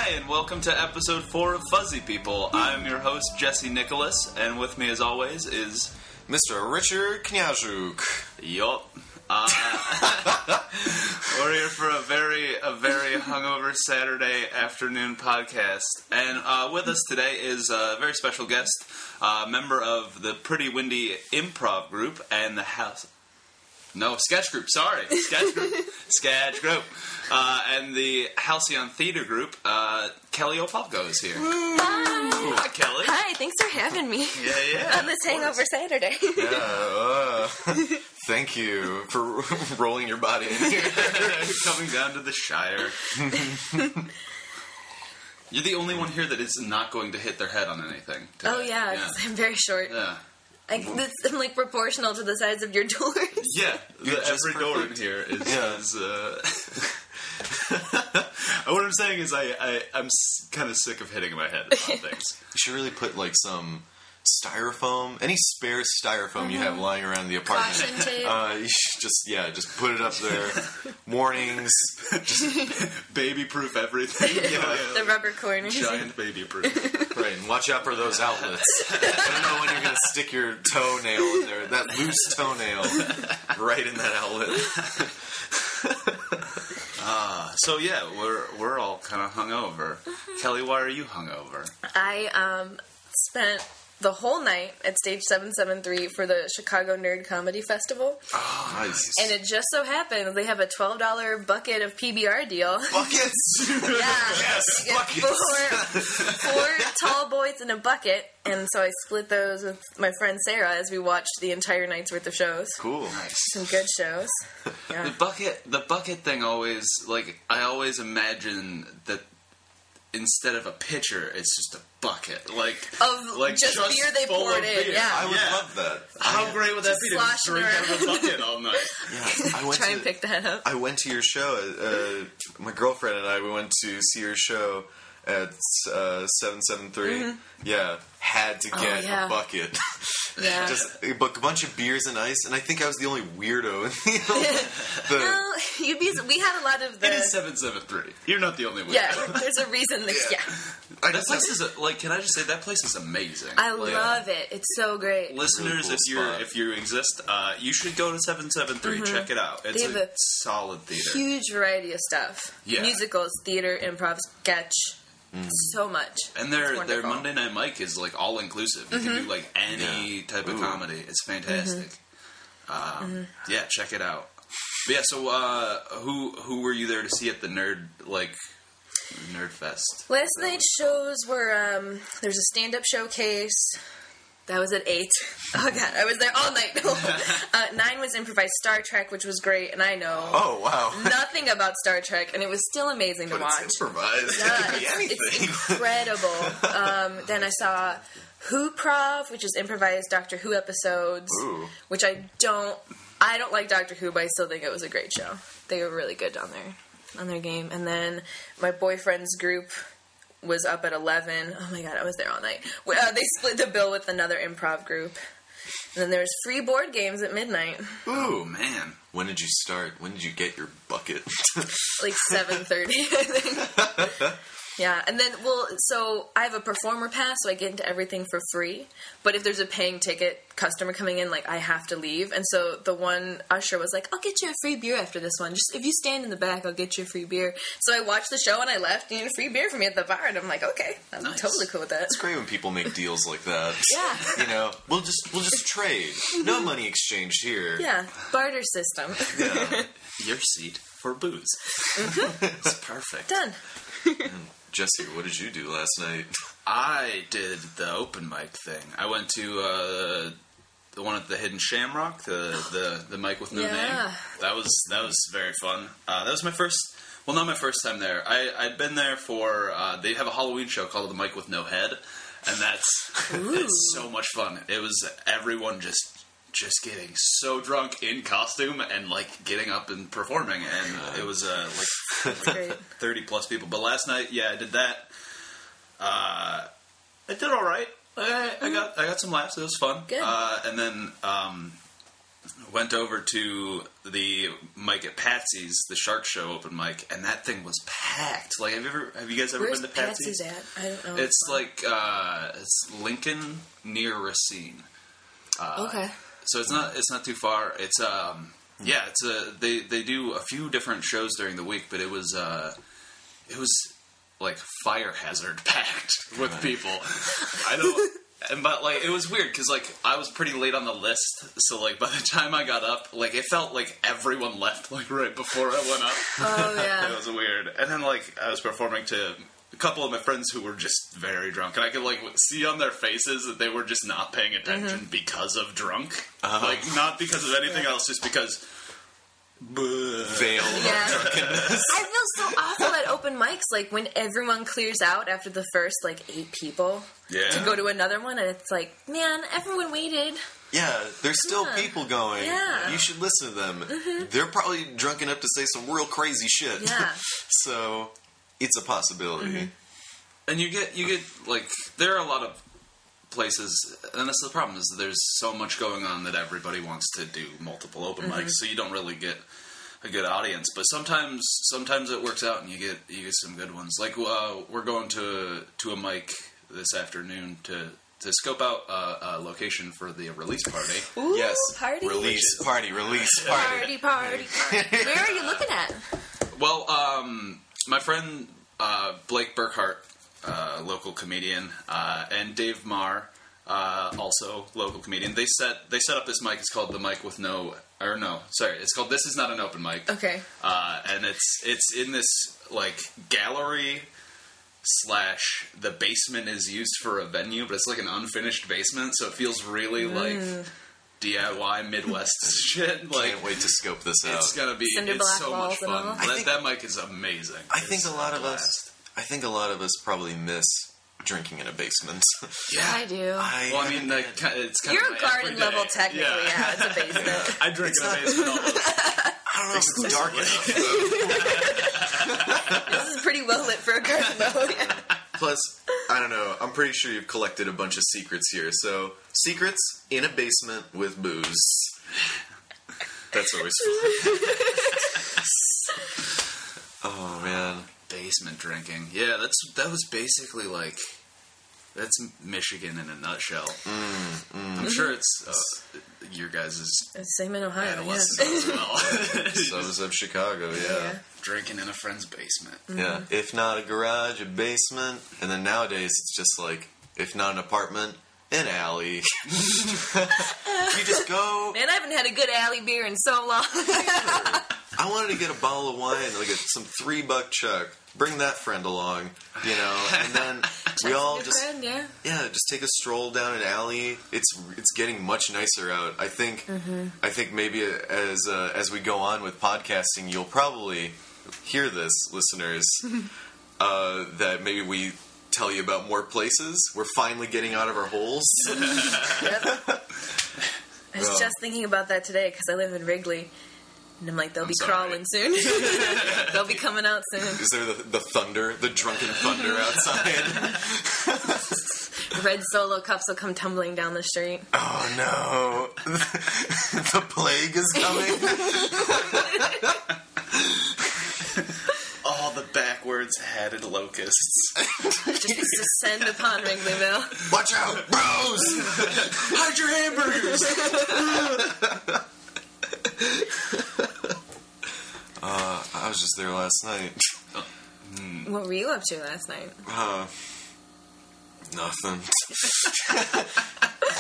Hi, and welcome to episode 4 of Fuzzy People. I'm your host, Jesse Nicholas, and with me, as always, is... Mr. Richard Kniazik. Yup. We're here for a very hungover Saturday afternoon podcast. And with us today is a very special guest, member of the Pretty Windy Improv Group and the House... No, Sketch Group, sorry. Sketch Group. And the Halcyon Theater Group, Kelly Opalko is here. Hi, Kelly. Hi, thanks for having me. Yeah. On this hangover Saturday. Thank you for rolling your body in here. Coming down to the Shire. You're the only one here that is not going to hit their head on anything today. Oh, yeah. 'Cause I'm very short. Yeah. I'm like proportional to the size of your doors. Yeah, every door in here is... what I'm saying is I'm kind of sick of hitting my head on things. You should really put like some styrofoam, any spare styrofoam you have lying around the apartment. Caution tape. You should just put it up there. Warnings. Just baby-proof everything. The rubber corners. Giant baby-proof. Right, and watch out for those outlets. I don't know when you're going to stick your toenail in there, that loose toenail, right in that outlet. So yeah, we're all kind of hungover. Kelly, why are you hungover? I spent the whole night at Stage 773 for the Chicago Nerd Comedy Festival. Oh, nice. And it just so happens they have a $12 bucket of PBR deal. Buckets! Yeah. Yes, You get buckets! four tall boys in a bucket. And so I split those with my friend Sarah as we watched the entire night's worth of shows. Cool. Nice. Some good shows. Yeah. The bucket thing always, like, I always imagine that instead of a pitcher, it's just a bucket, like just beer they full poured of in. beer. Yeah. I would love that. How great would that be to just drink out of a bucket all night? Yeah, Try and pick that up. I went to your show. My girlfriend and we went to see your show at 773. Mm-hmm. Yeah, had to get a bucket. Yeah. Just a bunch of beers and ice, and I think I was the only weirdo. No, we had a lot of the... It is 773. You're not the only one. Yeah, there's a reason that... Yeah. That place is, can I just say, that place is amazing. I love it. It's so great. Listeners, really cool if you exist, you should go to 773. Mm-hmm. Check it out. It's a solid theater. Huge variety of stuff. Yeah. Musicals, theater, improv, sketch. So much. And their Monday Night Mike is like all inclusive. You can do like any type of comedy. It's fantastic. Yeah, check it out. But yeah, so who were you there to see at the Nerd Fest? Last night's shows were there's a stand-up showcase. That was at 8. Oh, God. I was there all night. 9 was improvised Star Trek, which was great, and I know nothing about Star Trek, and it was still amazing to watch. It's improvised. Yeah, it could be anything. It's incredible. Then I saw Whoprov, which is improvised Doctor Who episodes, which I don't like Doctor Who, but I still think it was a great show. They were really good on their game. And then my boyfriend's group was up at 11. Oh my God, I was there all night. They split the bill with another improv group. And then there was free board games at midnight. Ooh, man. When did you start? When did you get your bucket? Like 7:30, I think. Yeah, and then, so I have a performer pass, so I get into everything for free. But if there's a paying ticket customer coming in, like, I have to leave. And so the one usher was like, I'll get you a free beer after this one. Just, if you stand in the back, I'll get you a free beer. So I watched the show and I left, and you had a free beer for me at the bar. And I'm like, okay, I'm totally cool with that. It's great when people make deals like that. Yeah. You know, we'll just trade. No money exchanged here. Yeah, barter system. Yeah. Your seat for booze. It's perfect. Done. Jesse, what did you do last night? I did the open mic thing. I went to the one at the Hidden Shamrock, the mic with no name. That was very fun. That was my first. Well, not my first time there. I'd been there for. They have a Halloween show called The Mic with No Head, and that's so much fun. It was everyone just getting so drunk in costume and like getting up and performing, and it was like 30 plus people. But last night, I did that. I did all right. I got some laughs. It was fun. Good. And then went over to the mic at Patsy's, the Shark Show open mic, and that thing was packed. Like, have you guys ever been to Patsy's? Where's Patsy's at? I don't know. It's like it's Lincoln near Racine. Okay. So it's not too far. It's they do a few different shows during the week, but it was like fire hazard packed with people. I don't. But, like, it was weird, because, like, I was pretty late on the list, so, like, by the time I got up, like, it felt like everyone left, like, right before I went up. Oh, yeah. It was weird. And then, like, I was performing to a couple of my friends who were just very drunk, and I could, like, see on their faces that they were just not paying attention because of drunk. Like, not because of anything else, just because... veil of drunkenness. I feel so awful at open mics, like when everyone clears out after the first 8 people to go to another one, and it's like, man, everyone waited. Yeah, there's still people going. Yeah. You should listen to them. They're probably drunk enough to say some real crazy shit. Yeah. So it's a possibility. And you get like, there are a lot of places, and that's the problem, is there's so much going on that everybody wants to do multiple open mics, so you don't really get a good audience. But sometimes it works out, and you get some good ones. Like, we're going to a mic this afternoon to scope out a location for the release party. Ooh, yes, party. Release party. Party. Where are you looking at? Well, my friend Blake Burkhart, local comedian, and Dave Marr, also local comedian. They set up this mic. It's called the Mic with it's called This Is Not an Open Mic. Okay. And it's in this like gallery / the basement is used for a venue, but it's like an unfinished basement, so it feels really like DIY Midwest shit. Like, can't wait to scope this out. It's gonna be Cinder it's block so walls much and fun. all. That mic is amazing. I think a lot of us probably miss drinking in a basement. Yeah, I do. Well, I mean, like, it's kind You're of a garden level, technically. Yeah, it's a basement. I drink in a basement all the time. I don't know if it's dark enough. This is pretty well lit for a garden level. Yeah. Plus, I don't know. I'm pretty sure you've collected a bunch of secrets here. So, secrets in a basement with booze. That's always fun. Oh man, basement drinking. Yeah, that was basically like, that's Michigan in a nutshell. I'm sure it's your guys' same in Ohio. Yeah. As well. Suburbs of Chicago. Yeah. Drinking in a friend's basement. Yeah, if not a garage, a basement, and then nowadays it's just like, if not an apartment, an alley. You just go. Man, I haven't had a good alley beer in so long. I wanted to get a bottle of wine, like some $3 chuck. Bring that friend along, and then we all just just take a stroll down an alley. It's getting much nicer out. I think maybe as we go on with podcasting, you'll probably hear this, listeners, that maybe we tell you about more places. We're finally getting out of our holes. Yep. I was just thinking about that today because I live in Wrigley. And I'm like, they'll be crawling soon. They'll be coming out soon. Is there the thunder, the drunken thunder outside? Red Solo cups will come tumbling down the street. Oh no. The plague is coming. All the backwards hatted locusts. Just descend upon Wrigleyville. Watch out, bros! Hide your hamburgers! I was just there last night. What were you up to last night? Nothing.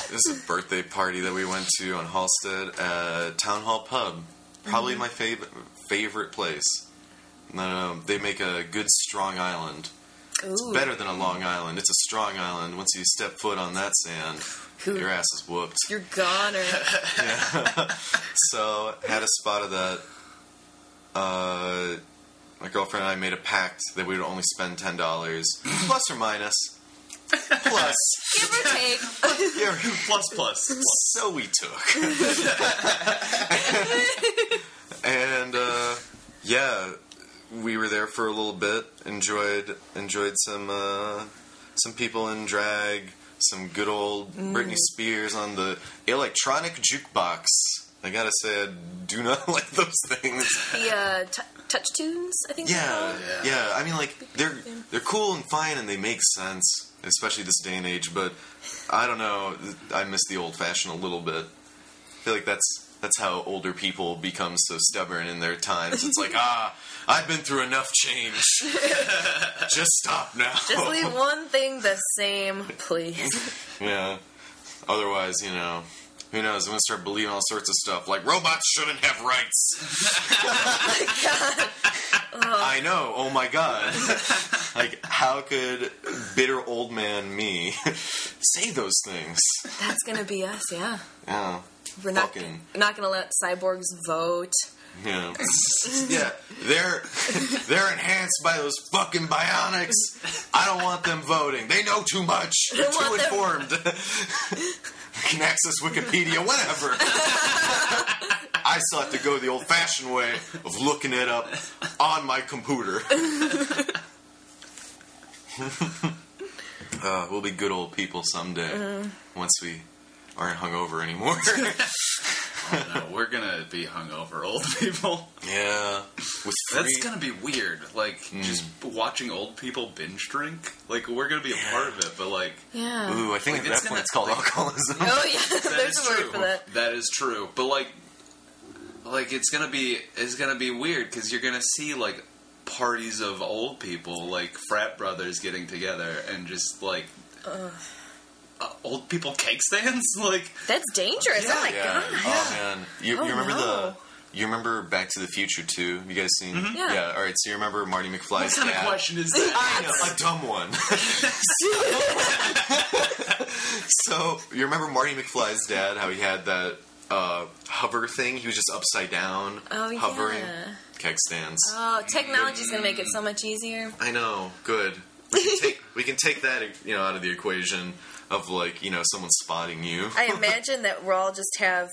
This is a birthday party that we went to on Halstead at Town Hall Pub. Probably my favorite place. They make a good Strong Island. Ooh. It's better than a Long Island. It's a Strong Island. Once you step foot on that sand, your ass is whooped. You're goner. Yeah. So, had a spot of that. My girlfriend and I made a pact that we would only spend $10, plus or minus. Plus. Give or take. Yeah, plus. So we took. And, we were there for a little bit. Enjoyed some people in drag. Some good old Britney Spears on the electronic jukebox. I gotta say, I do not like those things. The touch tunes, I think. Yeah. I mean, like they're cool and fine, and they make sense, especially this day and age. But I don't know. I miss the old fashioned a little bit. I feel like that's how older people become so stubborn in their times. It's like, I've been through enough change. Just stop now. Just leave one thing the same, please. Yeah. Otherwise, who knows? I'm going to start believing all sorts of stuff, like robots shouldn't have rights. Oh my God. I know. Oh my God. Like, how could bitter old man me say those things? That's going to be us, yeah. Yeah. We're not going to let cyborgs vote. Yeah. Yeah. They're enhanced by those fucking bionics. I don't want them voting. They know too much. They're too informed. Can access Wikipedia whenever. I still have to go the old-fashioned way of looking it up on my computer. We'll be good old people someday once we aren't hungover anymore. Oh, no, we're gonna be hungover old people. Yeah. That's gonna be weird. Like, just watching old people binge drink. Like, we're gonna be a part of it, but like... Yeah. Ooh, I think at that point it's called alcoholism. Oh, yeah. There's a word for that. That is true. But like it's gonna be weird, because you're gonna see, like, parties of old people, like frat brothers getting together, and just, like... old people cake stands? Like, that's dangerous. Yeah, oh my God. Oh man, you remember you remember Back to the Future 2? You guys seen? Mm-hmm. Yeah. All right. So you remember Marty McFly's what kind dad? of question is that? I know, a dumb one. So you remember Marty McFly's dad? How he had that hover thing? He was just upside down, hovering. Yeah. Keg stands. Oh, technology's gonna make it so much easier. I know. Good. We can take that out of the equation of, like, someone spotting you. I imagine that we'll all just have,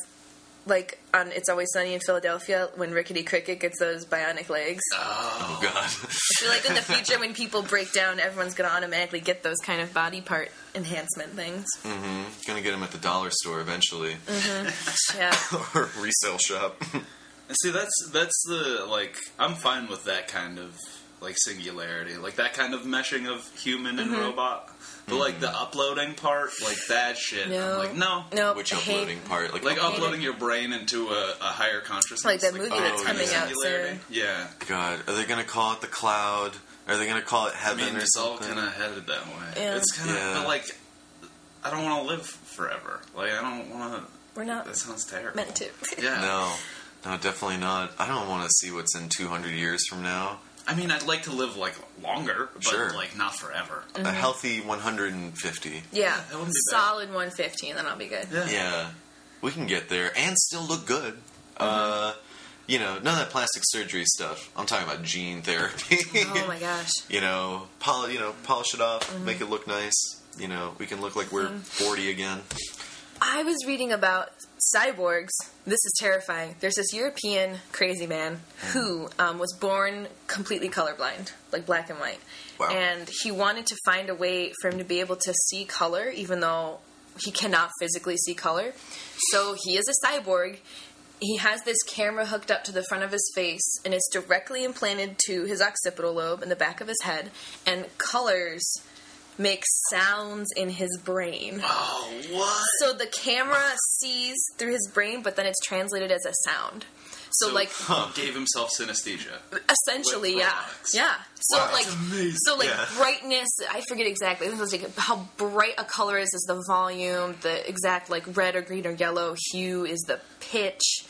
like, on It's Always Sunny in Philadelphia, when Rickety Cricket gets those bionic legs. Oh God. I feel like in the future, when people break down, everyone's going to automatically get those kind of body part enhancement things. Mm-hmm. Gonna get them at the dollar store eventually. Mm-hmm. Yeah. Or resale shop. See, that's the, like, I'm fine with that kind of, like, singularity. Like, that kind of meshing of human and robot. But, like, the uploading part, like, that shit, No. I'm like, no. Nope. Which uploading part? Like uploading your brain into a higher consciousness. Like that movie that's coming out singularity. soon. Yeah. God, are they gonna call it the cloud? Are they gonna call it heaven or it's something? all kind of headed that way. Yeah. It's kind of, but, like, I don't want to live forever. Like, I don't want to. We're not That sounds terrible. meant to. Yeah. No, definitely not. I don't want to see what's in 200 years from now. I mean, I'd like to live, like, longer, but, Sure. like, not forever. Mm-hmm. A healthy 150. Yeah. that wouldn't be bad. Solid 150, and then I'll be good. Yeah. We can get there and still look good. None of that plastic surgery stuff. I'm talking about gene therapy. Oh my gosh. Polish it off, make it look nice. We can look like we're 40 again. I was reading about cyborgs. This is terrifying. There's this European crazy man who was born completely colorblind, like black and white. Wow. And he wanted to find a way for him to be able to see color, even though he cannot physically see color. So he is a cyborg. He has this camera hooked up to the front of his face, and it's directly implanted to his occipital lobe in the back of his head, and colors make sounds in his brain. Oh, what? So the camera sees through his brain, but then it's translated as a sound. So like, he gave himself synesthesia. Essentially, With yeah. products. Yeah. So Wow, like, that's amazing. so like Yeah. brightness, I forget exactly. I think it was like how bright a color is the volume, the exact like red or green or yellow hue is the pitch.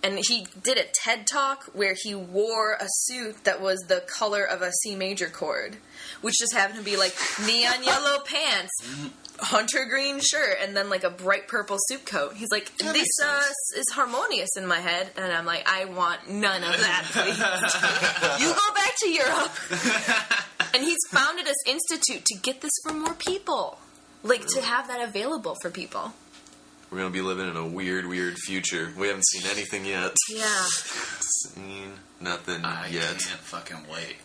And he did a TED Talk where he wore a suit that was the color of a C major chord, which just happened to be like neon yellow pants, hunter green shirt, and then like a bright purple suit coat. He's like, this is harmonious in my head. And I'm like, I want none of that, please. You go back to Europe. And he's founded this institute to get this for more people. Like, to have that available for people. We're going to be living in a weird, weird future. We haven't seen anything yet. Yeah. Seen nothing I yet. can't fucking wait.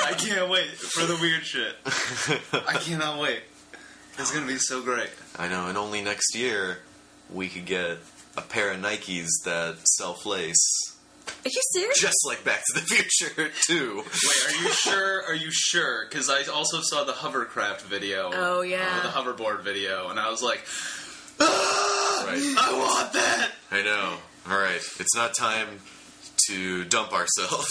I can't wait for the weird shit. I cannot wait. It's going to be so great. I know, and only next year we could get a pair of Nikes that self-lace. Are you serious? Just like Back to the Future 2. Wait, are you sure? Are you sure? Because I also saw the hovercraft video. Oh, yeah. The hoverboard video, and I was like, right. I want that! I know. Alright, it's not time to dump ourselves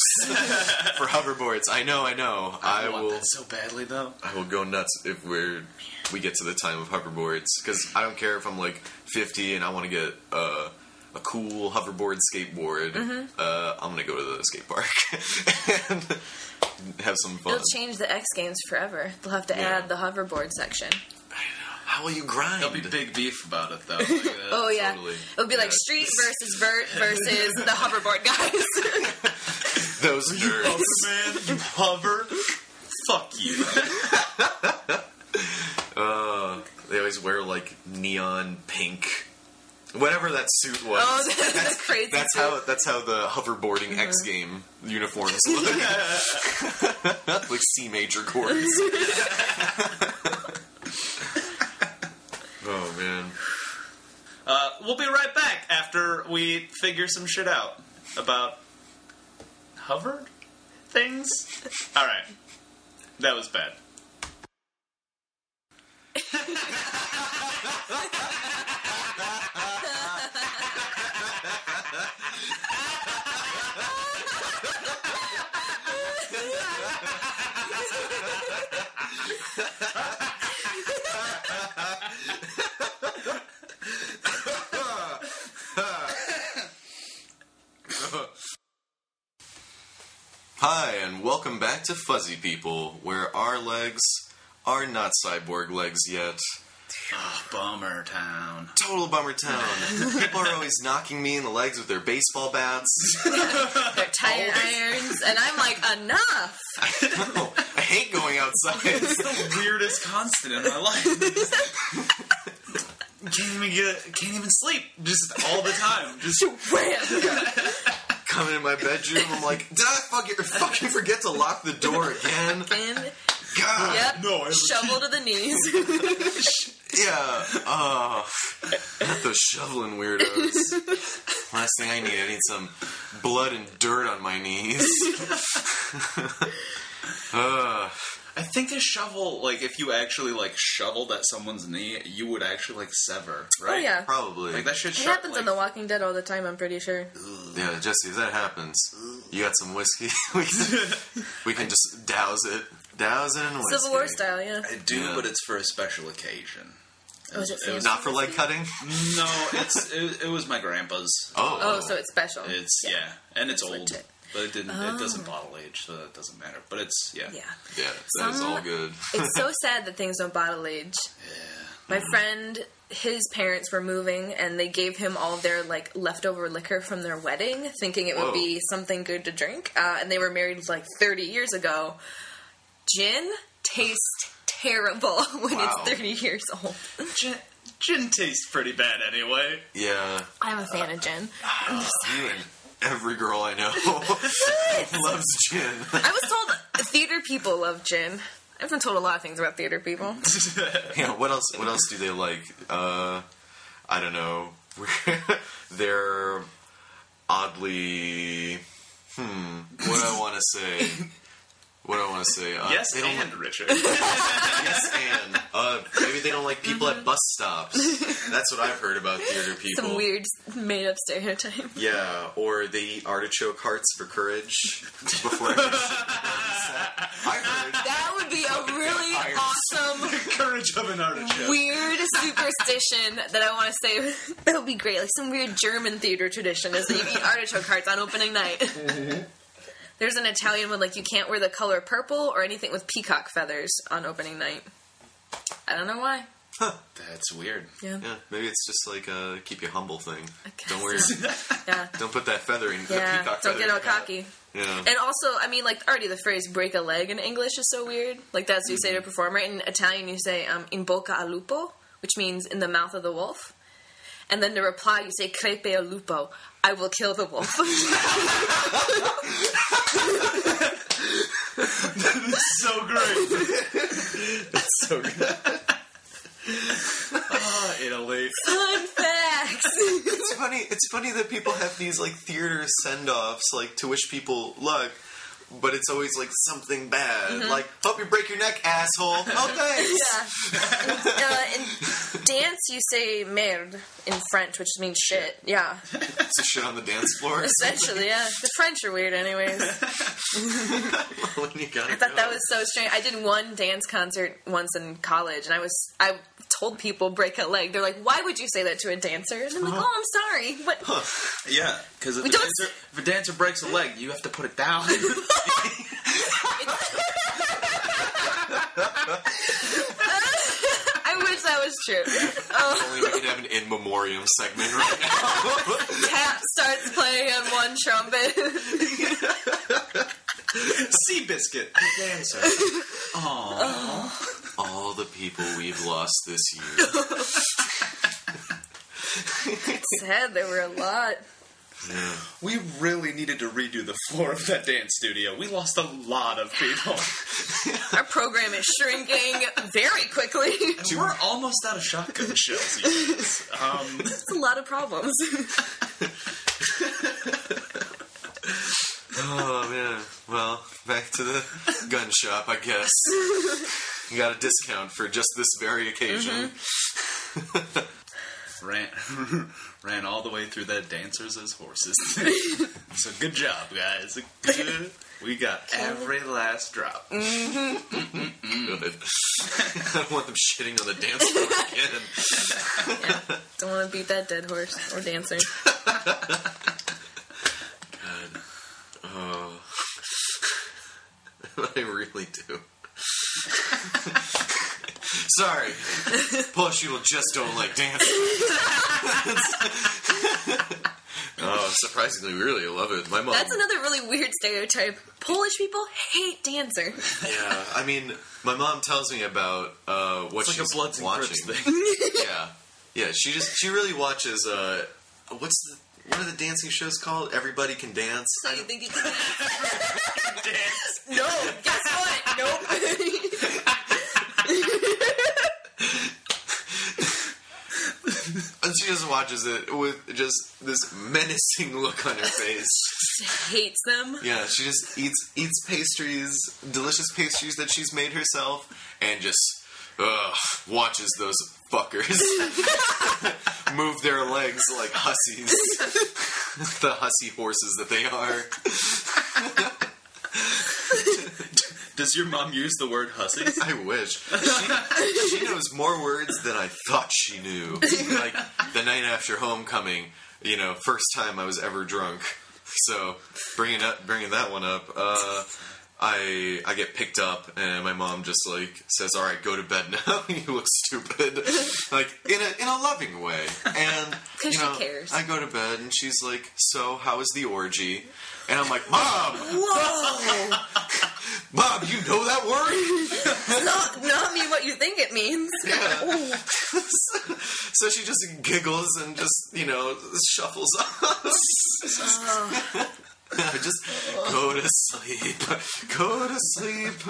for hoverboards. I know. I want that so badly, though. I will go nuts if we get to the time of hoverboards. Because I don't care if I'm like 50 and I want to get a cool hoverboard skateboard. I'm going to go to the skate park and have some fun. It'll change the X Games forever. They'll have to add the hoverboard section. How will you grind? There'll be big beef about it, though. Oh, yeah. Totally. It'll be like Street versus Vert versus the hoverboard guys. Those nerds. Man, you hover? Fuck you. They always wear like neon pink, whatever that suit was. Oh, that's crazy. That's how the hoverboarding X Game uniforms look. Like C major chords. Oh man. We'll be right back after we figure some shit out about hover things. All right, that was bad. Hi, and welcome back to Fuzzy People, where our legs are not cyborg legs yet. Oh, bummer town. Total bummer town. People are always knocking me in the legs with their baseball bats. Their tire irons, and I'm like, enough! No, I hate going outside. It's the weirdest constant in my life. Can't even sleep. Just all the time. Just wham! Coming in my bedroom, I'm like, did I fucking forget to lock the door again? God. Yep. No, shovel to the knees. Yeah. Not those shoveling weirdos. Last thing I need some blood and dirt on my knees. I think the shovel, like, if you actually, like, shoveled at someone's knee, you would actually, like, sever, right? Oh, yeah. Probably. Like, that shit It happens in The Walking Dead all the time, I'm pretty sure. Yeah, Jesse, if that happens, you got some whiskey? we can just douse it. Douse it in whiskey. Civil War style, yeah. I do, but it's for a special occasion. Oh, is it not for leg cutting? No, it was my grandpa's. Oh, so it's special. It's, yeah. And it's old. Legit. But it doesn't bottle age, so that doesn't matter. But it's, yeah. Yeah, that is all good. It's so sad that things don't bottle age. Yeah. My friend, his parents were moving, and they gave him all their, like, leftover liquor from their wedding, thinking it would be something good to drink. And they were married, like, 30 years ago. Gin tastes terrible when it's 30 years old. Gin tastes pretty bad anyway. Yeah. I'm a fan of gin. I'm just sorry. Every girl I know loves gin. I was told theater people love gin. I've been told a lot of things about theater people. Yeah, what else do they like? I don't know. They're oddly... What do I want to say? Yes, and Richard. Yes, and maybe they don't like people at bus stops. That's what I've heard about theater people. Some weird made-up stereotype. Yeah, or they eat artichoke hearts for courage before every I heard that would be a really awesome The courage of an artichoke. weird superstition that I want to say that would be great. Like some weird German theater tradition is that you eat artichoke hearts on opening night. Mm-hmm. There's an Italian one, like, you can't wear the color purple or anything with peacock feathers on opening night. I don't know why. Huh. That's weird. Yeah, maybe it's just like a keep you humble thing. Don't wear, don't put that feather in. Yeah, peacock don't get all cocky. Yeah. And also, I mean, like, already the phrase break a leg in English is so weird. Like, that's what you say to a performer. In Italian, you say in bocca al lupo, which means in the mouth of the wolf. And then to reply, you say crepe al lupo, I will kill the wolf. That is so great. That's so good. Oh, Italy. Fun facts. It's funny. funny that people have these like theater send-offs, like to wish people luck. But it's always like something bad, like "Hope you break your neck, asshole." Oh, thanks. Yeah. In dance, you say "merde" in French, which means shit. Yeah. So shit on the dance floor. Essentially, yeah. The French are weird, anyways. I thought that was so strange. I did one dance concert once in college, and I told people break a leg. They're like, "Why would you say that to a dancer?" And I'm like, "Oh, I'm sorry." But yeah, because if a dancer breaks a leg, you have to put it down. I wish that was true. Only we could have an in memoriam segment right now. Tap starts playing on one trumpet. Seabiscuit, dancer. Aww. All the people we've lost this year. It's sad, there were a lot. Yeah. We really needed to redo the floor of that dance studio. We lost a lot of people. Our program is shrinking very quickly. And we're almost out of shotgun shells, you guys. That's a lot of problems. Oh, man. Well, back to the gun shop, I guess. You got a discount for just this very occasion. Ran all the way through that dancers as horses. So good job, guys. Good. We got every last drop. Good. I don't want them shitting on the dance floor again. Yeah. Don't want to beat that dead horse or dancer. God. Oh. I really do. Sorry. Polish people just don't like dancing. Oh, surprisingly, we really love it. My mom. That's another really weird stereotype. Polish people hate dancers. Yeah, I mean, my mom tells me about what she's watching. Yeah. She really watches. What are the dancing shows called? Everybody Can Dance. So you think you can dance? Dance. No. Guess what? Nope. And she just watches it with just this menacing look on her face. She hates them. Yeah, she just eats pastries, delicious pastries that she's made herself, and just watches those fuckers move their legs like hussies. The hussy horses that they are. Does your mom use the word hussies? I wish. She knows more words than I thought she knew. Like, the night after homecoming, first time I was ever drunk. So, bringing that one up, I get picked up, and my mom just, says, "All right, go to bed now. You look stupid." Like, in a loving way. And, because she cares. I go to bed, and she's like, "So, how was the orgy?" And I'm like, "Mom!" Whoa! Mom, you know that word? Not mean what you think it means. Yeah. So she just giggles and just, shuffles off. Just go to sleep. Go to sleep.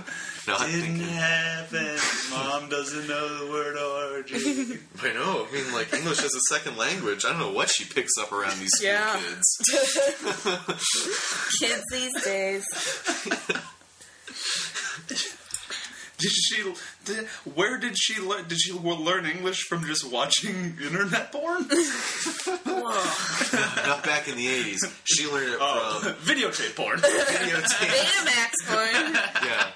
Didn't happen. Mom doesn't know the word orgy. I know. I mean, English as a second language. I don't know what she picks up around these school kids. Kids these days. Where did she learn? Did she learn English from just watching internet porn? Whoa. Not back in the 80s. She learned it from videotape porn. Betamax porn. Yeah.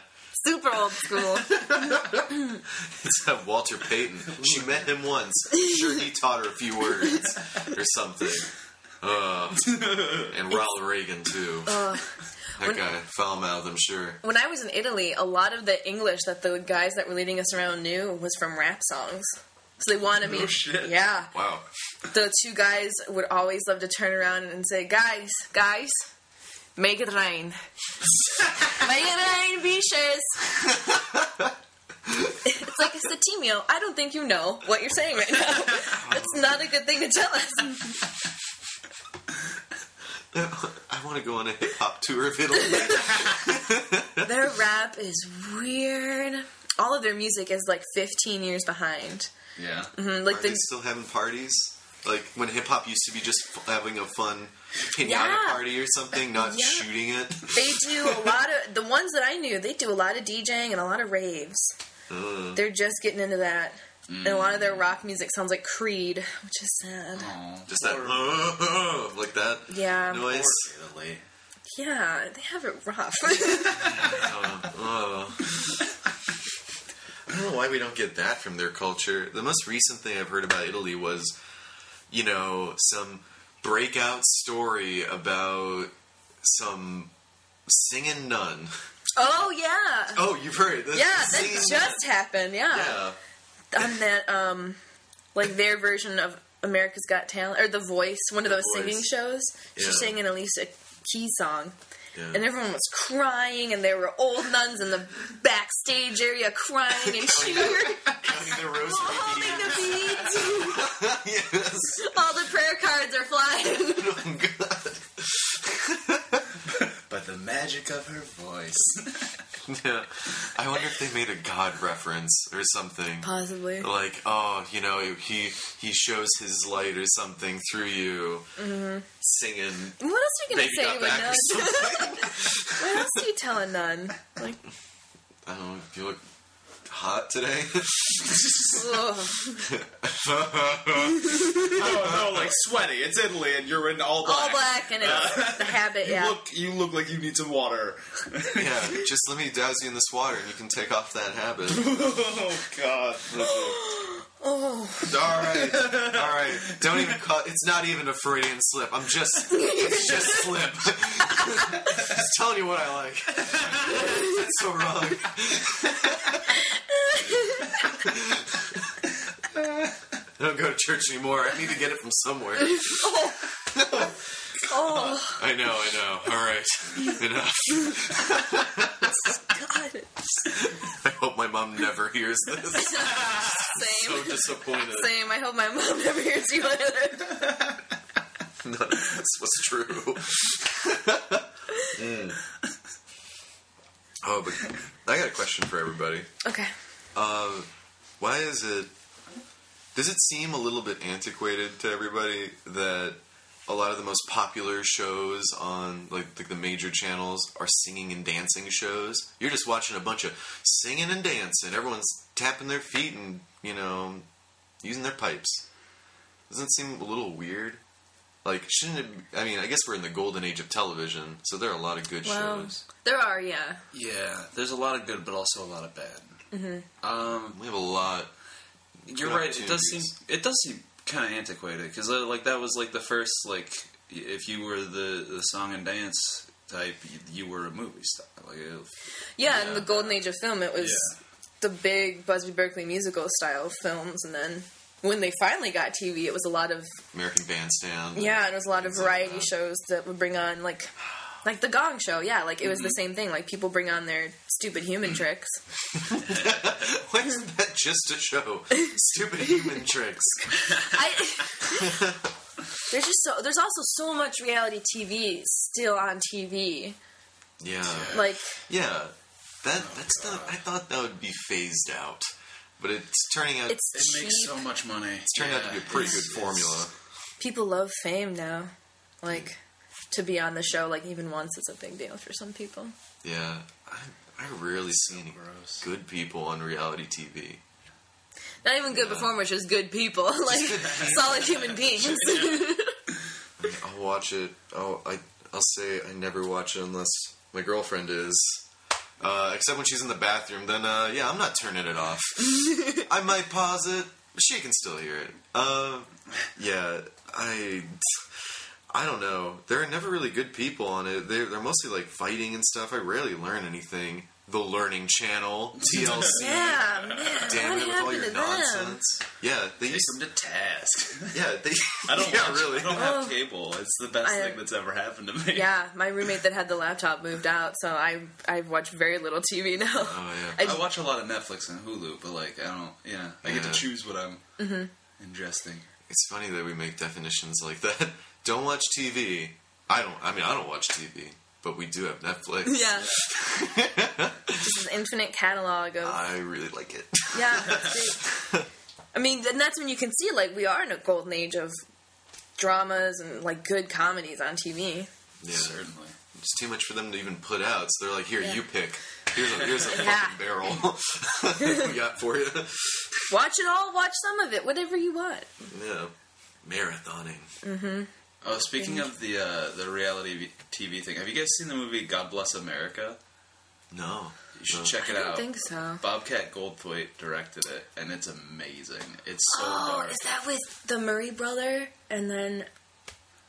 Super old school. It's that Walter Payton. She met him once. Sure, he taught her a few words or something. And Ronald Reagan too. That guy, foul mouth, I'm sure. When I was in Italy, a lot of the English that the guys that were leading us around knew was from rap songs. So they wanted me. Oh, shit. Yeah. Wow. The two guys would always love to turn around and say, guys, make it rain. Make it rain, bitches. It's like a Satimio. I don't think you know what you're saying right now. It's not a good thing to tell us. I want to go on a hip-hop tour of Italy. Their rap is weird. All of their music is 15 years behind. Yeah. Mm-hmm. Are they still having parties? Like when hip hop used to be just having a fun pinata party or something, not shooting it. They do a lot of the ones that I knew. They do a lot of DJing and a lot of raves. They're just getting into that, and a lot of their rock music sounds like Creed, which is sad. Just that like that noise. Yeah, they have it rough. I don't know why we don't get that from their culture. The most recent thing I've heard about Italy was, some breakout story about some singing nun. Oh, yeah. Oh, you've heard. That just happened, yeah. On that, their version of America's Got Talent, or The Voice, one of those singing shows. She sang an Alicia Keys song. Yeah. And everyone was crying, and there were old nuns in the backstage area crying and cheering. Counting the rosary beads. Yes. All the prayer cards are flying. Oh, God. By the magic of her voice. Yeah. I wonder if they made a God reference or something. Possibly. Like, he shows his light or something through you. Mm-hmm. Singing. What else are you going to say to a nun? What else do you tell a nun? Like, I don't know. You look hot today. Oh no, like sweaty. It's Italy, and you're in all black. All black, and it's the habit. Yeah. You look like you need some water. Yeah, just let me douse you in this water, and you can take off that habit. Oh God. Oh. All right. Don't even call. It's not even a Freudian slip. It's just slip. Just telling you what I like. That's so wrong. I don't go to church anymore. I need to get it from somewhere. Oh. I know. All right. Enough. God. I hope my mom never hears this. Same. So disappointed. Same. I hope my mom never hears you either. None of this was true. Oh, but I got a question for everybody. Okay. Why is it... Does it seem a little bit antiquated to everybody that a lot of the most popular shows on like the major channels are singing and dancing shows? You're just watching a bunch of singing and dancing. Everyone's tapping their feet and, using their pipes. Doesn't it seem a little weird? Like, shouldn't it... I mean, I guess we're in the golden age of television, so there are a lot of good shows. There are, yeah. Yeah, there's a lot of good, but also a lot of bad. Mm-hmm. We have a lot... You're right. It does seem kind of antiquated because that was like the first if you were the song and dance type, you were a movie star. In the golden age of film, it was the big Busby Berkeley musical style films, and then when they finally got TV, it was a lot of American Bandstand. Yeah, and it was a lot of variety shows that would bring on like the Gong Show. Yeah, it was the same thing. Like people bring on their stupid human tricks. Why isn't that just a show? Stupid human tricks. There's also so much reality TV still on TV. Yeah. That's not. I thought that would be phased out, but it's turning out. It makes so much money. It's turning out to be a pretty good formula. People love fame now. To be on the show, even once, is a big deal for some people. Yeah, I rarely see any good people on reality TV. Not even good performers, just good people. Solid human beings. I'll watch it. I'll say I never watch it unless my girlfriend is. Except when she's in the bathroom, then I'm not turning it off. I might pause it, but she can still hear it. I don't know. There are never really good people on it. They're mostly fighting and stuff. I rarely learn anything. The Learning Channel, TLC. Yeah, man. Damn it, with all your nonsense. Yeah, they take them to task. Yeah, I don't have cable. It's the best thing that's ever happened to me. Yeah, my roommate that had the laptop moved out, so I watch very little TV now. Oh yeah, I watch a lot of Netflix and Hulu, but I don't. Yeah, I get to choose what I'm ingesting. It's funny that we make definitions like that. Don't watch TV. I don't watch TV, but we do have Netflix. Yeah. Just an infinite catalog of... I really like it. Yeah, that's great. And that's when you can see, we are in a golden age of dramas and like good comedies on TV. Yeah, certainly. It's too much for them to even put out. So they're like, here, you pick. Here's a fucking barrel we got for you. Watch it all. Watch some of it. Whatever you want. Yeah, marathoning. Mm-hmm. Oh, speaking of the reality TV thing, have you guys seen the movie God Bless America? No. You should check it out. I don't think so. Bobcat Goldthwait directed it, and it's amazing. It's so dark. Is that with the Murray brother? And then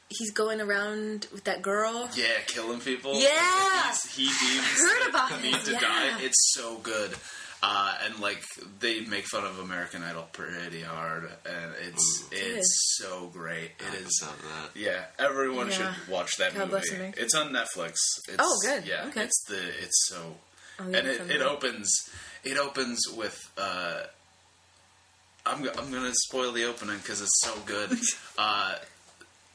he's going around with that girl? Yeah, killing people. Yeah! He deems heard about need this, to yeah. die. It's so good. And, like, they make fun of American Idol pretty hard, and it's so great. It is. That. Yeah, everyone should watch that God bless movie. America. It's on Netflix. It's, good. Yeah, okay. it's so... And it opens with I'm gonna spoil the opening because it's so good.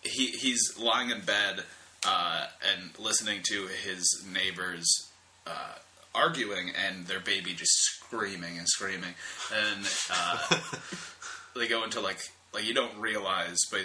He's lying in bed and listening to his neighbors arguing, and their baby just screaming and screaming, and they go into like you don't realize, but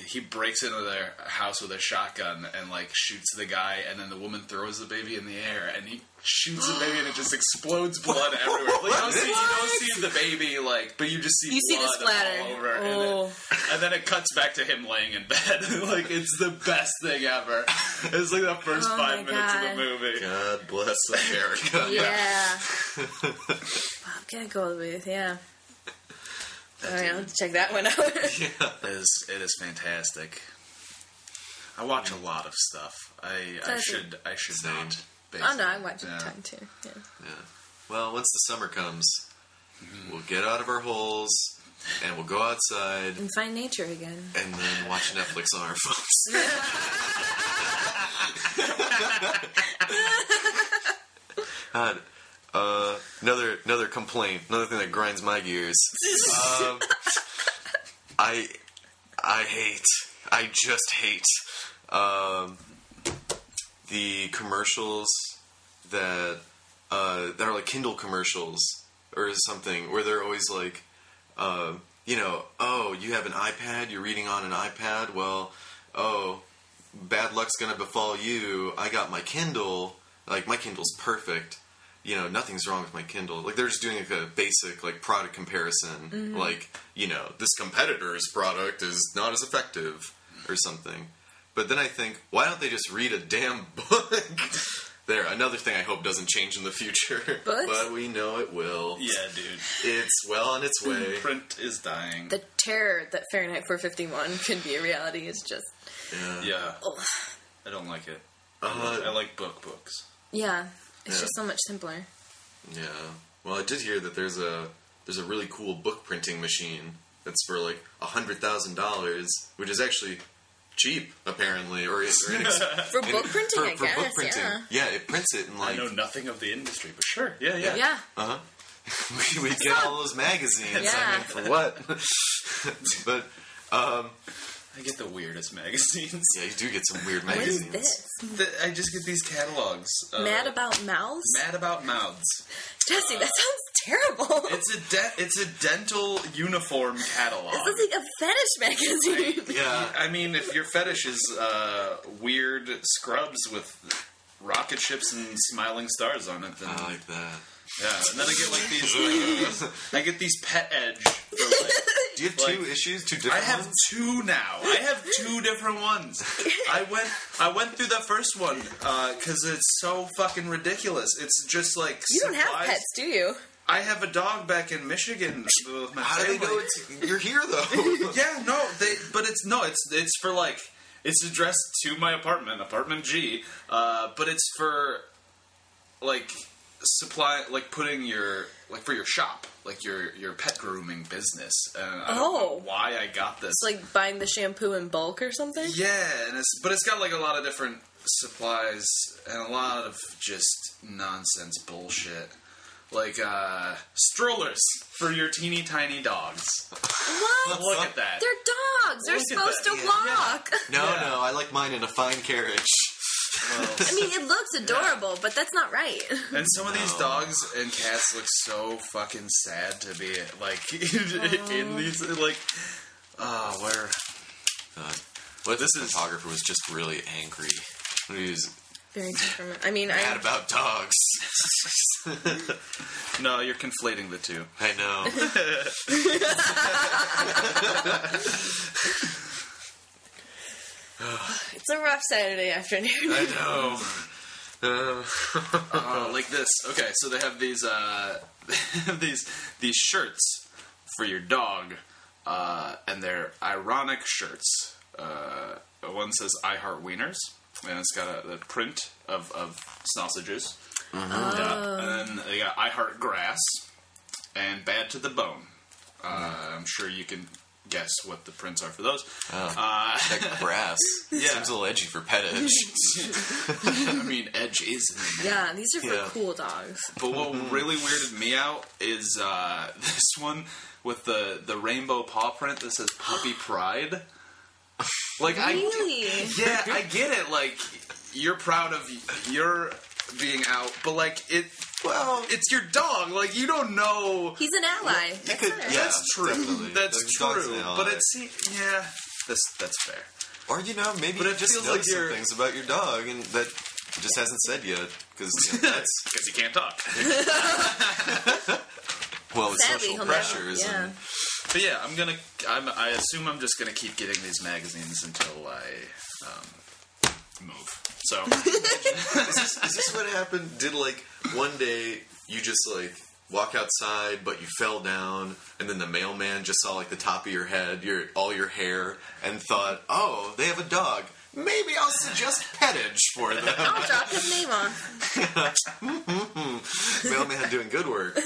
he breaks into their house with a shotgun and like shoots the guy, and then the woman throws the baby in the air, and he shoots the baby, and it just explodes blood everywhere. Like, you don't see the baby, like, but you just see blood the splatter all over, and then it cuts back to him laying in bed. Like, it's the best thing ever. It's like the first 5 minutes of the movie. God bless America. Yeah. Bobcat Goldthwait, yeah. Alright, I'll have to check that one out. It is fantastic. I watch a lot of stuff. I should not. Basically. Oh no, I watch it time too. Yeah. Well, once the summer comes, we'll get out of our holes and we'll go outside and find nature again, and then watch Netflix on our phones. Another complaint, another thing that grinds my gears. I just hate the commercials that are like Kindle commercials or something, where they're always like, oh, you have an iPad, you're reading on an iPad, well, bad luck's gonna befall you. I got my Kindle, like my Kindle's perfect. Nothing's wrong with my Kindle. Like, they're just doing like a basic, like, product comparison. Like, this competitor's product is not as effective or something. But then I think, why don't they just read a damn book? There, another thing I hope doesn't change in the future. Books? But we know it will. Yeah, dude. It's well on its way. Print is dying. The terror that Fahrenheit 451 could be a reality is just... Yeah. Ugh. I don't like it. I like books. Yeah. It's just so much simpler. Yeah. Well, I did hear that there's a really cool book printing machine that's for like $100,000, which is actually cheap, apparently, or inexpensive. For book printing, I guess. Book printing. Yeah, it prints it in like... I know nothing of the industry, but sure. Yeah. Uh-huh. we get all those magazines. Yeah. I mean, for what? But, I get the weirdest magazines. Yeah, you do get some weird What magazines. is this? I just get these catalogs. Mad About Mouths? Mad About Mouths. Jesse, that sounds terrible. It's a dental uniform catalog. This is like a fetish magazine. Yeah. I mean, if your fetish is weird scrubs with rocket ships and smiling stars on it, then I like that. Yeah, and then I get like these. I get these Pet Edge. For, like, do you have two issues? Two different ones? I have two now. I have two different ones. I went through the first one because it's so fucking ridiculous. It's just like you don't have pets, do you? I have a dog back in Michigan with my How family. do they know you're here though? Yeah, no, it's for like it's addressed to my apartment G, but it's for like supply, like putting your for your shop, like your pet grooming business. And I don't know why I got this. It's like buying the shampoo in bulk or something. Yeah, and it's got like a lot of different supplies and a lot of just nonsense bullshit. Like, strollers for your teeny tiny dogs. What? Look at that. They're dogs. They're supposed to walk. No, I like mine in a fine carriage. Well, I mean, it looks adorable, but that's not right. And some of these dogs and cats look so fucking sad to be, like, in these, like, where... What if this photographer was just really angry? He was very temperament. I mean, mad about dogs. No, you're conflating the two. I know. It's a rough Saturday afternoon. I know. Like this. Okay, so they have these these shirts for your dog, and they're ironic shirts. One says "I heart wieners," and it's got a print of sausages. Mm-hmm. And then they got "I heart grass" and "Bad to the bone." I'm sure you can guess what the prints are for those. That grass. Seems a little edgy for pet edge. I mean, edge is in there. Yeah, these are for cool dogs. But what really weirded me out is this one with the rainbow paw print that says "Puppy Pride." Like, really? I get it. Like, you're proud of your being out, but like it's your dog. Like, you don't know. He's an ally. That's true. Definitely. That's true. But that's fair. Or maybe but you it just feels know like some things about your dog and that he just hasn't said yet because because he can't talk. Well, with social pressures. Yeah. But yeah, I assume I'm just gonna keep getting these magazines until I move. So is this what happened? Did like one day you just like walk outside, but you fell down, and then the mailman just saw like the top of your head, all your hair, and thought, "Oh, they have a dog. Maybe I'll suggest Pettage for them." I'll drop his name off. Mailman doing good work.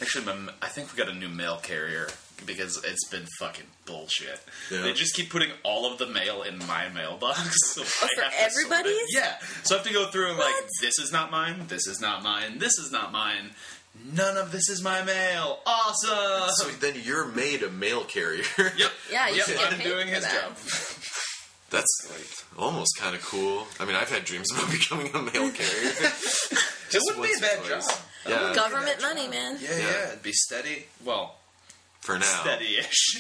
Actually, I think we got a new mail carrier because it's been fucking bullshit. Yeah. They just keep putting all of the mail in my mailbox. So for everybody's? Yeah. So I have to go through and like, this is not mine, this is not mine, this is not mine. None of this is my mail. Awesome! So then you're made a mail carrier. Yep. Yeah, you should get I'm paid doing for his that. job. That's like almost kind of cool. I mean, I've had dreams about becoming a mail carrier. It wouldn't be a bad job. Yeah. Government money, man. Yeah. It'd be steady. Well, for now. Steady-ish.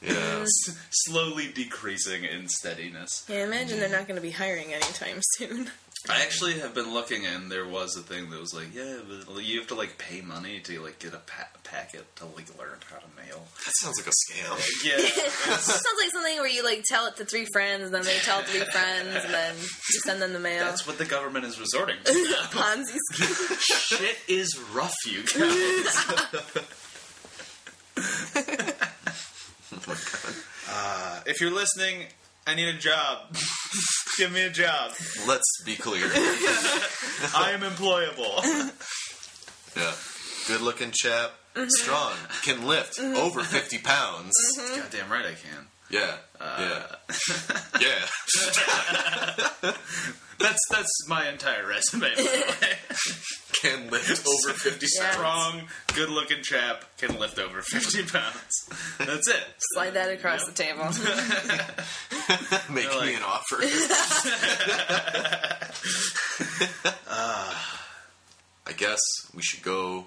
Yeah. Slowly decreasing in steadiness. Yeah, I imagine they're not going to be hiring anytime soon. I actually have been looking, and there was a thing that was like, but you have to like pay money to like get a packet to like learn how to mail. That sounds like a scam. Yeah, It sounds like something where you like tell it to 3 friends, and then they tell 3 friends, and then you send them the mail. that's what the government is resorting to. Ponzi scheme. Shit is rough, you guys. Oh my God. If you're listening, I need a job. Give me a job. Let's be clear. I am employable. Yeah. Good looking chap. Strong. Can lift over 50 pounds. Goddamn right I can. Yeah. Yeah. That's my entire resume, by the way. Can lift over 50 pounds. Strong, good-looking chap, can lift over 50 pounds. That's it. Slide that across the table. Make me an offer. I guess we should go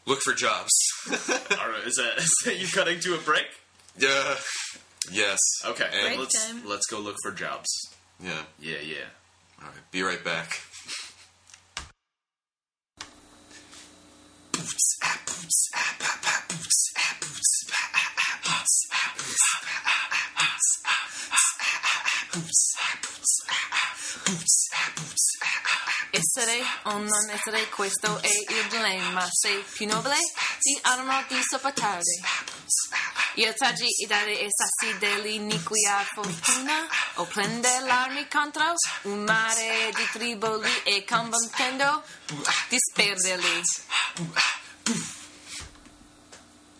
look for jobs. All right, is that you cutting to a break? Yeah. Yes. Okay. And Break time. let's go look for jobs. Yeah. Yeah. All right. Be right back. Essere o non essere, questo è il dilemma. Sei più nobile di armo di sopportare. Io tagli i dare e sassi dell'iniquia fortuna, o prende l'armi contro un mare di triboli e combattendo disperderli.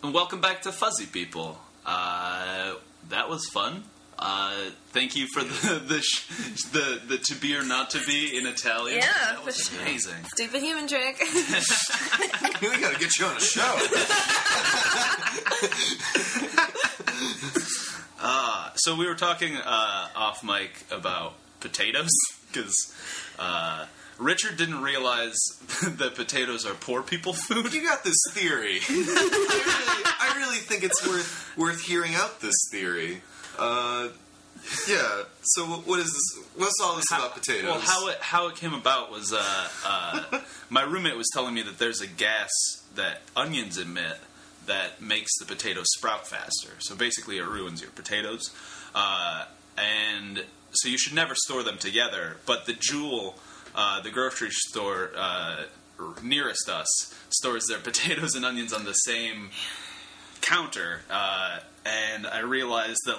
Welcome back to Fuzzy People. That was fun. Thank you for the to be or not to be in Italian. Yeah, that was for sure. amazing. Stupid human trick. We gotta get you on a show. So we were talking off mic about potatoes because Richard didn't realize that potatoes are poor people food. You got this theory. I really think it's worth hearing out this theory. Yeah. So what is this? What's all this about potatoes? Well, how it came about was my roommate was telling me that there's a gas that onions emit that makes the potatoes sprout faster. So basically, it ruins your potatoes, and so you should never store them together. But the Jewel, the grocery store nearest us, stores their potatoes and onions on the same counter, and I realized that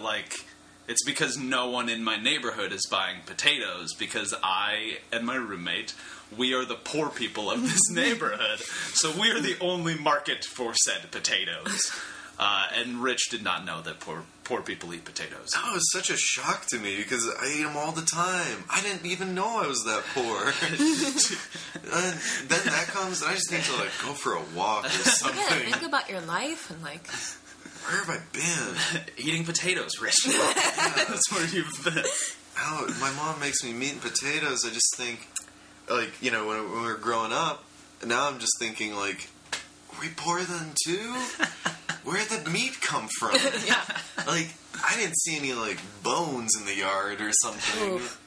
it's because no one in my neighborhood is buying potatoes, because I and my roommate, we are the poor people of this neighborhood, so we are the only market for said potatoes. And Rich did not know that poor people eat potatoes. That was such a shock to me, because I eat them all the time. I didn't even know I was that poor. And then that comes, and I just need to go for a walk or something. Yeah, think about your life and where have I been? Eating potatoes, Rich. Yeah, that's where you've been. Oh, my mom makes me meat and potatoes. I just think, when we were growing up, now I'm just thinking, are we poor then too? Where'd the meat come from? Yeah. I didn't see any, bones in the yard or something. Oof.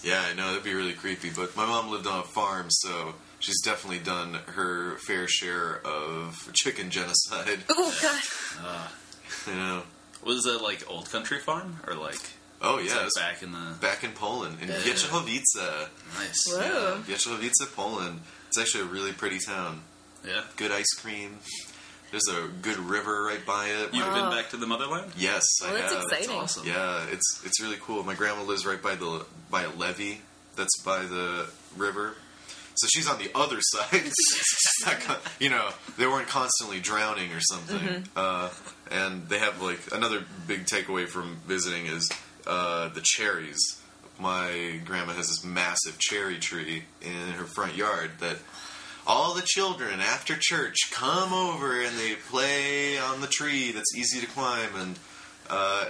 Yeah, I know, that'd be really creepy. But my mom lived on a farm, so she's definitely done her fair share of chicken genocide. Oh, God. Was it, Old Country Farm? Or, Oh, yeah. It was back in Poland. In Wieczorkowice. Nice. Whoa. Yeah, Wieczorkowice, Poland. It's actually a really pretty town. Yeah. Good ice cream. There's a good river right by it. You've been back to the motherland? Yes, I have. That's exciting. That's awesome. Yeah, it's really cool. My grandma lives right by a levee that's by the river. So she's on the other side. They weren't constantly drowning or something. Mm-hmm. And they have, another big takeaway from visiting is the cherries. My grandma has this massive cherry tree in her front yard that all the children after church come over and they play on the tree that's easy to climb, and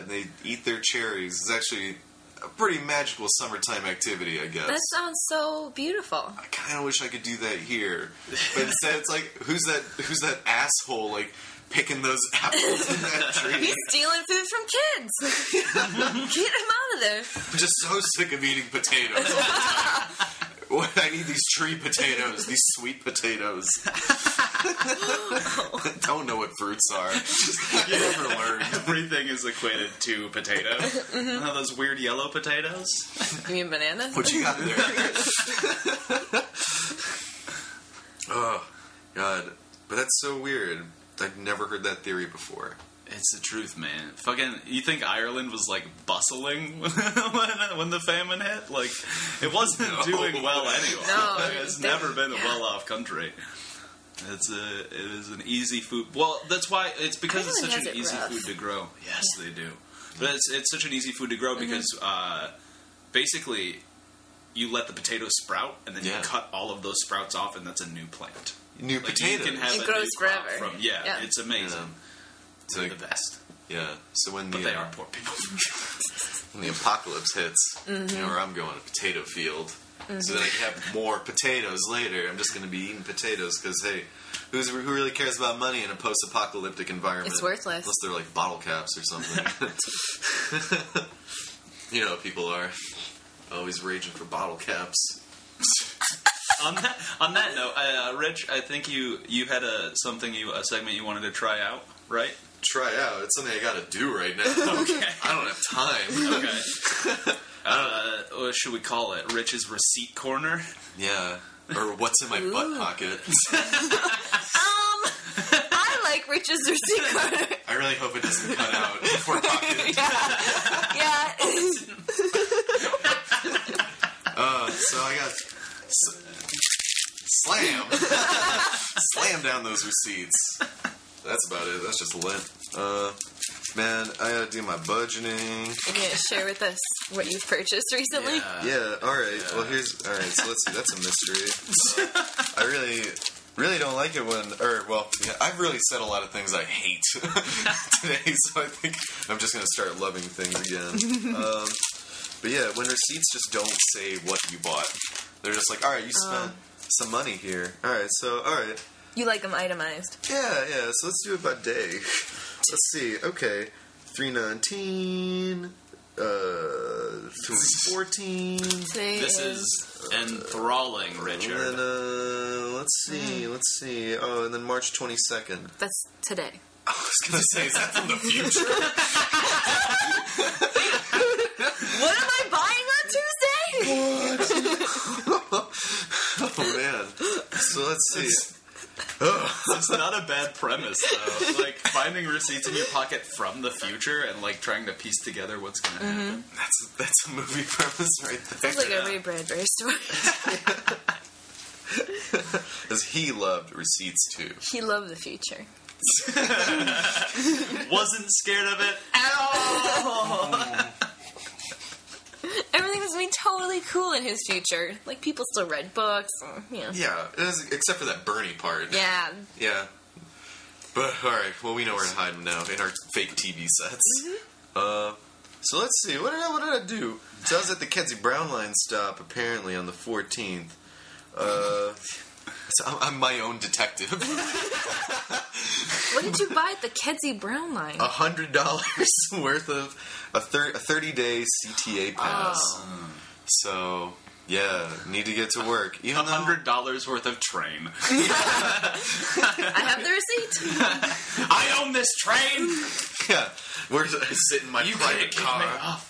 they eat their cherries. It's actually a pretty magical summertime activity, I guess. That sounds so beautiful. I kind of wish I could do that here, but instead it's who's that asshole picking those apples in that tree? He's stealing food from kids. Get him out of there. I'm just so sick of eating potatoes all the time. I need these tree potatoes, these sweet potatoes. Don't know what fruits are. You never learn. Everything is equated to potatoes. Mm-hmm. Those weird yellow potatoes. You mean bananas? What you got there? Oh, God. But that's so weird. I've never heard that theory before. It's the truth, man. You think Ireland was bustling when the famine hit? It wasn't doing well anyway. No, it's never been a well-off country. It is an easy food. Well, that's why it's because it's such an easy food to grow. Yes, they do. But it's such an easy food to grow because basically you let the potatoes sprout and then you cut all of those sprouts off, and that's a new plant. New potatoes. You can have it grows forever. It's amazing. They're the best. Yeah. So but they are poor people. When the apocalypse hits, where I'm going, a potato field. Mm-hmm. So that I can have more potatoes later. I'm just going to be eating potatoes because, hey, who really cares about money in a post-apocalyptic environment? It's worthless. Unless they're bottle caps or something. You know how people are. Always raging for bottle caps. On that note, Rich, I think you had a segment you wanted to try out, right? Try out? It's something I got to do right now. Okay. I don't have time. Okay. What should we call it? Rich's Receipt Corner? Yeah. Or What's in My Butt Pocket? I like Rich's Receipt Corner. I really hope it doesn't cut out before pocket. Yeah. So I got... Slam down those receipts. That's about it. That's just lit. Man, I gotta do my budgeting. Are you gonna share with us what you've purchased recently? Yeah, alright. Yeah. Well, alright, so let's see. That's a mystery. I really don't like it I've really said a lot of things I hate today, so I think I'm just gonna start loving things again. But yeah, when receipts just don't say what you bought. They're just like, all right, you spent some money here. All right, so all right. You like them itemized. Yeah. So let's do it by day. Let's see. Okay, 319. 314. This is enthralling, Richard. And then, let's see. Oh, and then March 22nd. That's today. I was going to say, is that from the future? What am I buying on Tuesday? What? Oh, man. So let's see. It's not a bad premise, though. Like, finding receipts in your pocket from the future and, like, trying to piece together what's going to happen. That's a movie premise right there. Sounds like a Ray Bradbury story. Because he loved receipts, too. He loved the future. Wasn't scared of it at all. Everything was going to be totally cool in his future. Like, people still read books. Yeah, except for that Bernie part. Yeah. Yeah. But, alright, well, we know where to hide them now, in our fake TV sets. So let's see, what did I do? So I was at the Kedzie Brown Line stop, apparently, on the 14th. So I'm my own detective. What did you buy at the Kedzie Brown Line? $100 worth of a 30-day CTA pass. So, yeah, need to get to work. Even $100 worth of train. I have the receipt. I own this train. Yeah, I sit in my private car.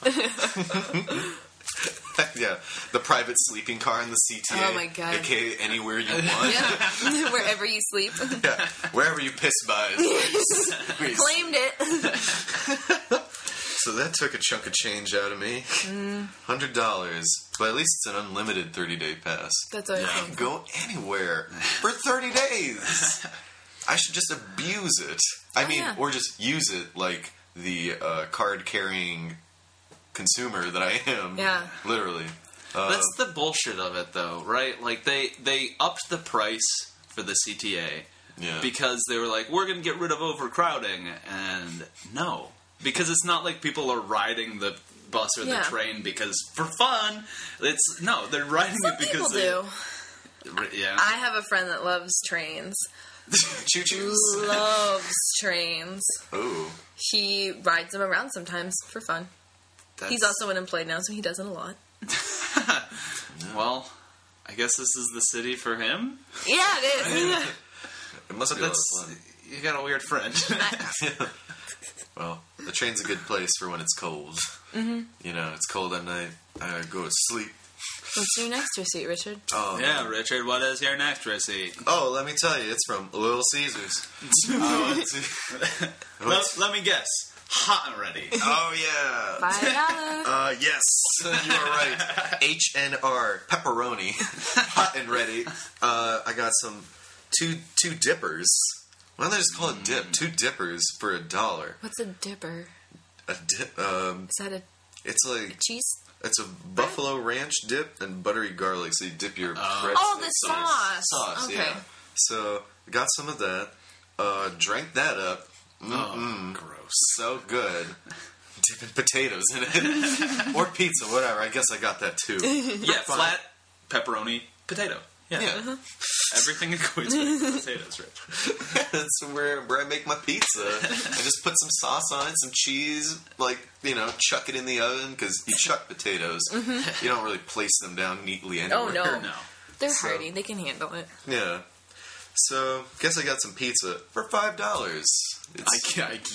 Yeah, the private sleeping car in the CTA. Oh my god. AKA anywhere you want. Yeah, wherever you sleep. Yeah, wherever you piss by. Claimed it. So that took a chunk of change out of me. $100. But at least it's an unlimited 30-day pass. That's what I think. Go anywhere for 30 days. I should just abuse it. Or just use it like the card-carrying consumer that I am. Yeah. Literally. That's the bullshit of it, though, right? Like, they upped the price for the CTA because they were like, we're going to get rid of overcrowding. And no. Because it's not like people are riding the bus or the train because for fun. They're riding it because people do. Yeah. I have a friend that loves trains. Choo-choos. Loves trains. Ooh. He rides them around sometimes for fun. He's also unemployed now, so he does it a lot. Well, I guess this is the city for him? Yeah, it is. It must be a lot of fun. You got a weird friend. Well, the train's a good place for when it's cold. Mm-hmm. You know, it's cold at night. I go to sleep. What's your next receipt, Richard? Oh, yeah, Richard, what is your next receipt? Oh, let me tell you, it's from Little Caesars. Let me guess. Hot and ready. Oh, yeah. $5. Yes, you are right. HNR, pepperoni. Hot and ready. I got some two dippers. Why don't they just call it dip? 2 dippers for $1. What's a dipper? A dip, Is that it's like cheese? It's a buffalo ranch dip and buttery garlic, so you dip your bread. Oh, the sauce. Sauce, okay. yeah. So, got some of that. Drank that up. Gross. So good. Dipping potatoes in it. Or pizza, whatever. I guess I got that too. Yeah, flat, pepperoni, potato. Yeah. Everything equates with potatoes, Rich. That's where I make my pizza. I just put some sauce on it, some cheese, chuck it in the oven, because you chuck potatoes. Mm-hmm. You don't really place them down neatly anywhere. Oh, no. They're hardy. They can handle it. Yeah. So, guess I got some pizza for $5.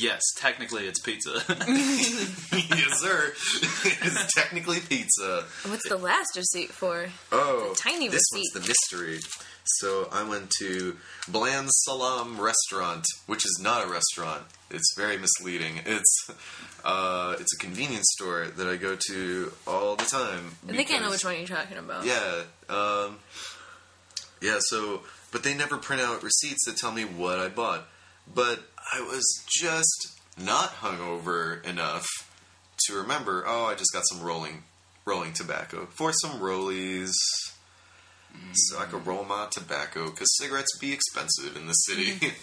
Yes, technically it's pizza. Yes, sir. It's technically pizza. What's the last receipt for? Oh, the tiny this receipt. one's the mystery. So, I went to Bland Salam Restaurant, which is not a restaurant. It's very misleading. It's a convenience store that I go to all the time. And they can't know which one you're talking about. Yeah. But they never print out receipts that tell me what I bought. But I was just not hungover enough to remember, I just got some rolling tobacco for some rollies. So I could roll my tobacco, because cigarettes be expensive in the city.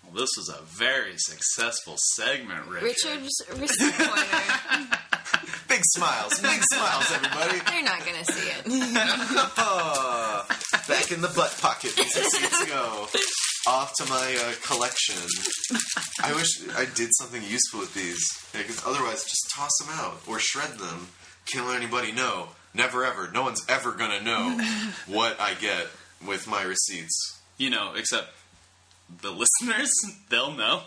Well, this was a very successful segment, Richard. Richard's receipt corner. Big smiles, everybody. They're not gonna see it. Back in the butt pocket, these receipts go. Off to my collection. I wish I did something useful with these. Because otherwise, just toss them out or shred them. Can't let anybody know. Never ever. No one's ever gonna know what I get with my receipts. You know, except the listeners, they'll know.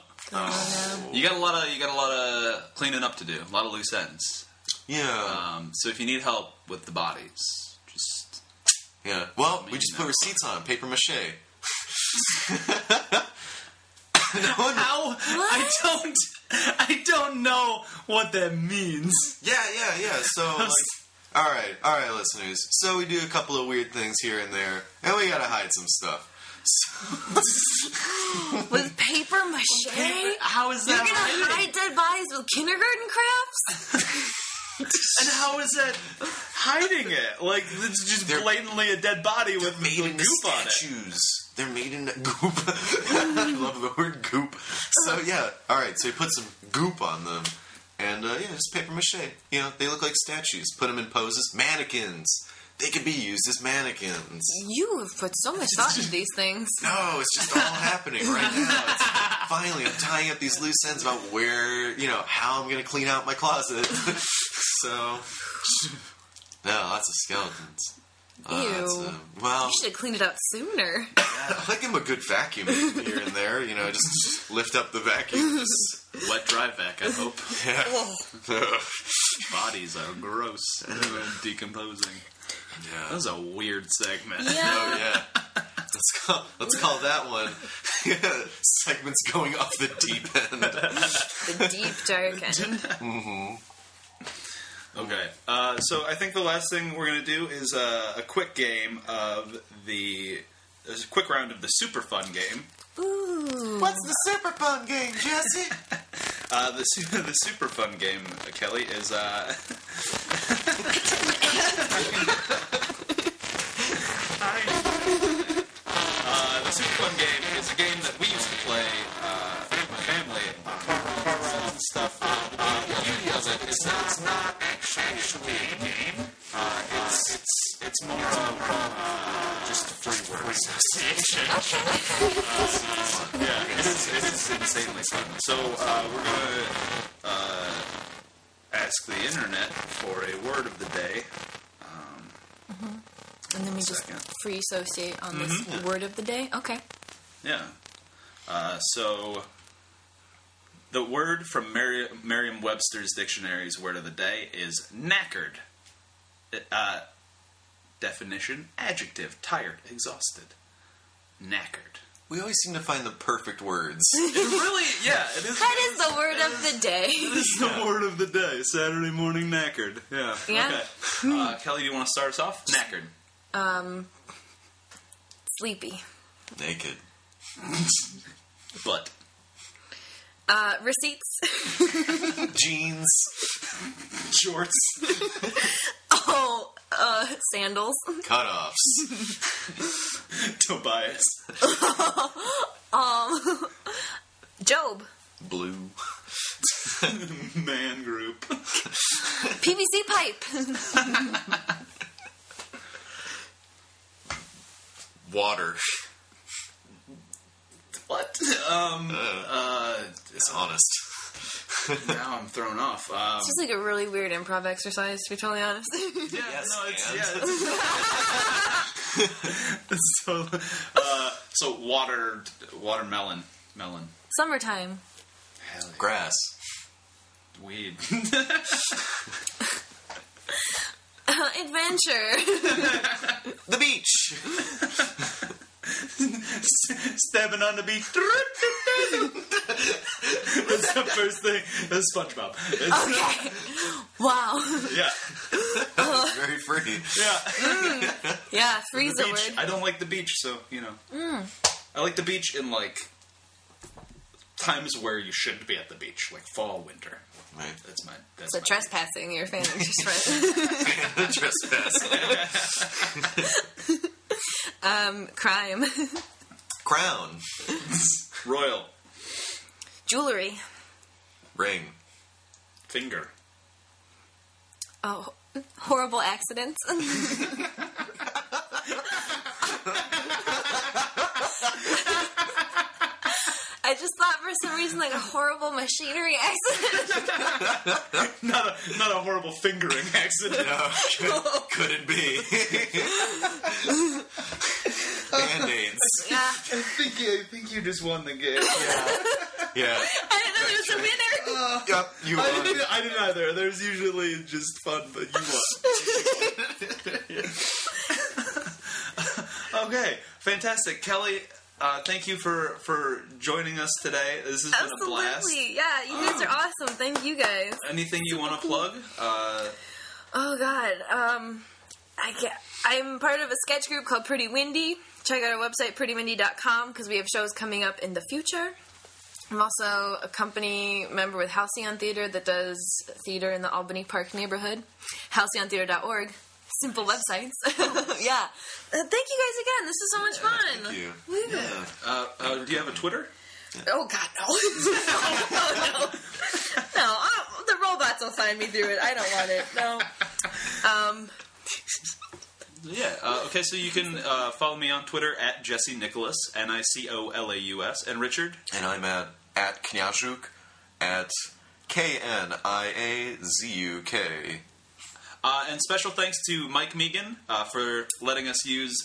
You got a lot of cleaning up to do. A lot of loose ends. Yeah. So if you need help with the bodies, just Well, we just put receipts on paper mache. How? I don't know what that means. Yeah. So, all right, listeners. So we do a couple of weird things here and there, and we gotta hide some stuff. With paper mache? How is that? You're gonna hide dead bodies with kindergarten crafts? And how is that hiding it? Like, it's just blatantly a dead body with goop on it. They're made in goop. I love the word goop. So, yeah. Alright, so you put some goop on them. And, just paper mache. You know, they look like statues. Put them in poses. Mannequins. They could be used as mannequins. You have put so much thought into these things. No, it's just all happening right now. Finally, I'm tying up these loose ends about where, how I'm going to clean out my closet. So, lots of skeletons. Ew. You should have cleaned it out sooner. I like him a good vacuum here and there. Just lift up the vacuum. Wet, dry vac, I hope. Yeah. Bodies are gross and decomposing. Yeah. That was a weird segment. Yeah. Oh, yeah. Let's call that one segments going off the deep end. The deep, dark end. Mm-hmm. Okay, so I think the last thing we're going to do is a quick game of a quick round of the super fun game. Ooh. What's the super fun game, Jesse? The super fun game, Kelly, is the super fun game is a game that we used to play with my family and stuff. The beauty of it is that it's not actually a game. It's more just free word association. It is insanely fun. So we're gonna ask the internet for a word of the day. And then we just free associate on this word of the day? Okay. Yeah. So the word from Merriam-Webster's dictionary's word of the day is knackered. Definition, adjective, tired, exhausted. Knackered. We always seem to find the perfect words. It really, it is. That is the word of the day. It is the word of the day. Saturday morning knackered. Yeah. Yeah. Okay. Kelly, do you want to start us off? Knackered. Sleepy. Naked. Butt. Receipts. Jeans. Shorts. Sandals. Cutoffs. Tobias. Job. Blue. Man group. PVC pipe. Water. What? It's honest. Now I'm thrown off. It's just like a really weird improv exercise, to be totally honest. It's so watermelon. Melon. Summertime. Hell yeah. Grass. Weed. Adventure. The beach. Stabbing on the beach. That's the first thing. That's SpongeBob. Okay. Wow. Yeah. Very free. Yeah. Yeah, freeze the word. I don't like the beach, so, I like the beach in, times where you shouldn't be at the beach, like fall, winter. Right. That's So trespassing, you're a fan of trespassing. Crime. Crown. Royal. Jewelry. Ring. Finger. Oh, horrible accidents. I just thought for some reason like a horrible machinery accident. not a horrible fingering accident. No, couldn't be. Band-aids. Yeah. I think you just won the game. Yeah. I didn't know there was a winner. Yep, you won. I didn't either. There's usually just fun, but you won. Okay, fantastic. Kelly, thank you for joining us today. This has been a blast. Absolutely. Yeah, you guys are awesome. Thank you guys. Anything you want to plug? Oh, God. I'm part of a sketch group called Pretty Windy. Check out our website, prettywindy.com, because we have shows coming up in the future. I'm also a company member with Halcyon Theater that does theater in the Albany Park neighborhood. halcyontheater.org. Simple websites. Yeah. Thank you guys again. This was so much fun. Thank you. Yeah. Do you have a Twitter? Oh, God, no. No, the robots will find me through it. I don't want it. No. Yeah. Okay, so you can follow me on Twitter at Jesse Nicholas, Nicolaus, and Richard. And I'm at Kniazuk, at Kniazuk. And special thanks to Mike Megan for letting us use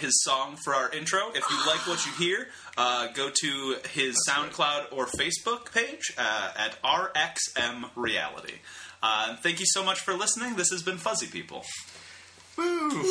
his song for our intro. If you like what you hear, go to his SoundCloud or Facebook page at RXM Reality. Thank you so much for listening. This has been Fuzzy People. Woo!